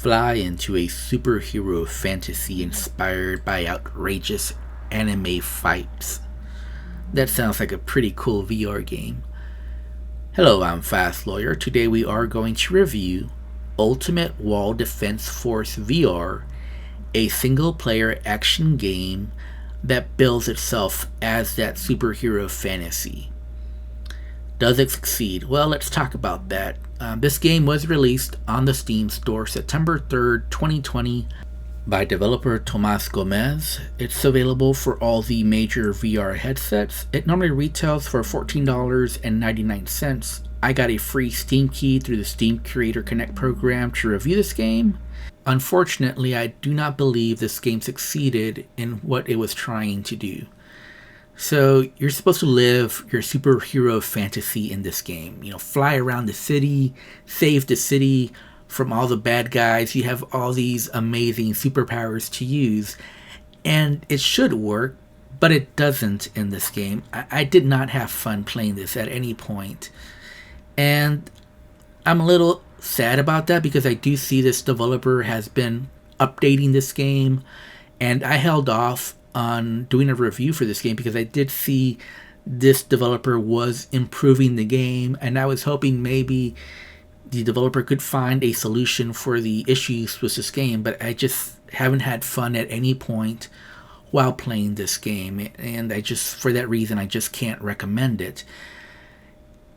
fly into a superhero fantasy inspired by outrageous anime fights. That sounds like a pretty cool VR game. Hello, I'm Fast Lawyer. Today we are going to review Ultimate Wall Defense Force VR, a single player action game that bills itself as that superhero fantasy. Does it succeed? Well, let's talk about that. This game was released on the Steam Store September 3rd, 2020 by developer Tomas Gomez. It's available for all the major VR headsets. It normally retails for $14.99. I got a free Steam key through the Steam Creator Connect program to review this game. Unfortunately, I do not believe this game succeeded in what it was trying to do. So you're supposed to live your superhero fantasy in this game. Fly around the city, save the city from all the bad guys. You have all these amazing superpowers to use, and it should work, but it doesn't in this game. I did not have fun playing this at any point, and I'm a little sad about that because I do see this developer has been updating this game, and I held off on doing a review for this game because I did see this developer was improving the game, and I was hoping maybe the developer could find a solution for the issues with this game, but I just haven't had fun at any point while playing this game, and for that reason I just can't recommend it.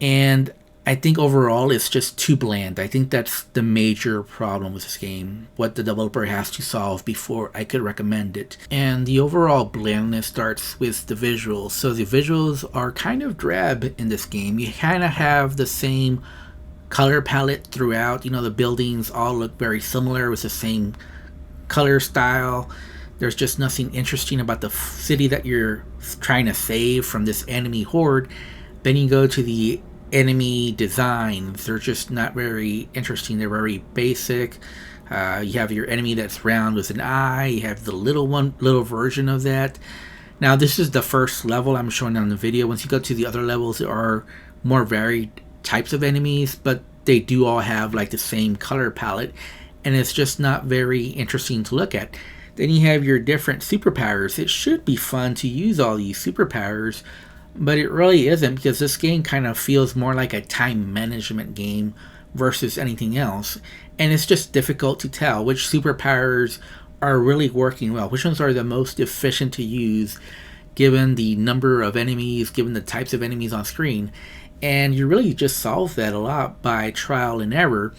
And I think overall it's just too bland. I think that's the major problem with this game, what the developer has to solve before I could recommend it. And the overall blandness starts with the visuals. So the visuals are kind of drab in this game. You kind of have the same color palette throughout. The buildings all look very similar with the same color style. There's just nothing interesting about the city that you're trying to save from this enemy horde. Then you go to the enemy designs. They're just not very interesting. They're very basic. You have your enemy that's round with an eye. You have the little version of that. Now this is the first level I'm showing on the video. Once you go to the other levels, there are more varied types of enemies, but they do all have like the same color palette, and it's just not very interesting to look at. Then you have your different superpowers. It should be fun to use all these superpowers, but it really isn't, because this game kind of feels more like a time management game versus anything else. And it's just difficult to tell which superpowers are really working well, which ones are the most efficient to use given the number of enemies, given the types of enemies on screen. And you really just solve that a lot by trial and error.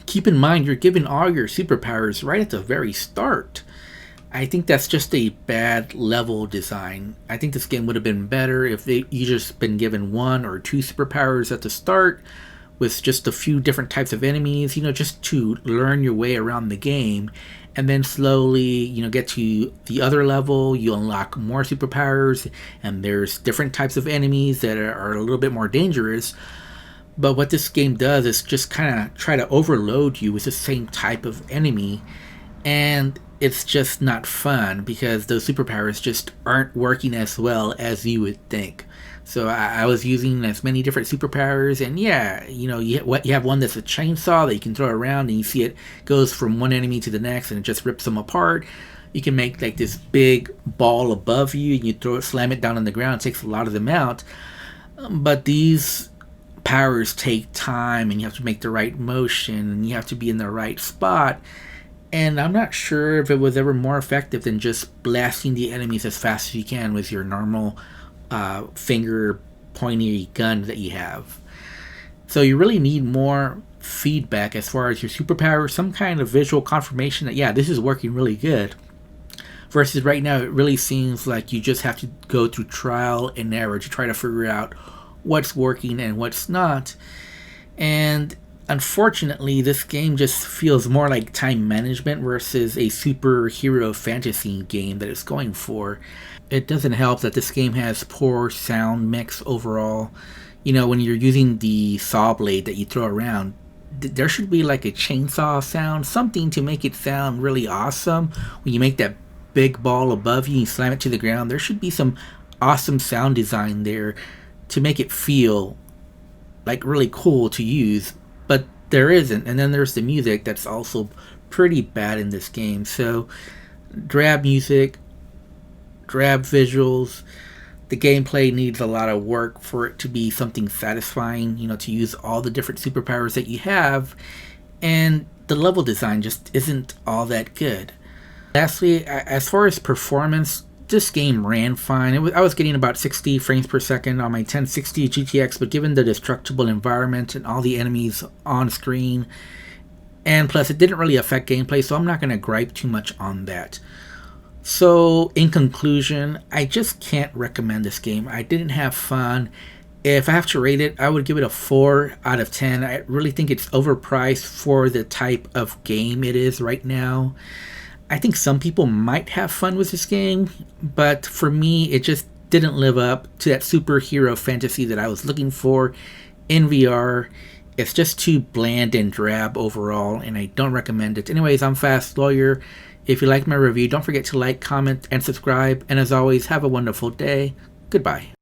Keep in mind, you're given all your superpowers right at the very start. I think that's just a bad level design. I think this game would have been better if you just been given one or two superpowers at the start with just a few different types of enemies, just to learn your way around the game. And then slowly, get to the other level, you unlock more superpowers, and there's different types of enemies that are a little bit more dangerous. But what this game does is just kind of try to overload you with the same type of enemy, and it's just not fun because those superpowers just aren't working as well as you would think. So I was using as many different superpowers, and yeah, you have one that's a chainsaw that you can throw around, and you see it goes from one enemy to the next, and it just rips them apart. You can make like this big ball above you, and you slam it down on the ground. It takes a lot of them out. But these powers take time, and you have to make the right motion, and you have to be in the right spot. And I'm not sure if it was ever more effective than just blasting the enemies as fast as you can with your normal finger pointy gun that you have. So you really need more feedback as far as your superpower, some kind of visual confirmation that, yeah, this is working really good. Versus right now, it really seems like you just have to go through trial and error to try to figure out what's working and what's not. And unfortunately, this game just feels more like time management versus a superhero fantasy game that it's going for. It doesn't help that this game has poor sound mix overall. When you're using the saw blade that you throw around, there should be like a chainsaw sound, something to make it sound really awesome. When you make that big ball above you and slam it to the ground, there should be some awesome sound design there to make it feel like really cool to use, but there isn't. And then there's the music that's also pretty bad in this game. So, drab music, drab visuals. The gameplay needs a lot of work for it to be something satisfying, to use all the different superpowers that you have. And the level design just isn't all that good. Lastly, as far as performance, this game ran fine. I was getting about 60 frames per second on my 1060 GTX, but given the destructible environment and all the enemies on screen, and plus it didn't really affect gameplay, so I'm not going to gripe too much on that. So, in conclusion, I just can't recommend this game. I didn't have fun. If I have to rate it, I would give it a 4 out of 10. I really think it's overpriced for the type of game it is right now. I think some people might have fun with this game, but for me, it just didn't live up to that superhero fantasy that I was looking for in VR. It's just too bland and drab overall, and I don't recommend it. Anyways, I'm Fast Lawyer. If you like my review, don't forget to like, comment, and subscribe. And as always, have a wonderful day. Goodbye.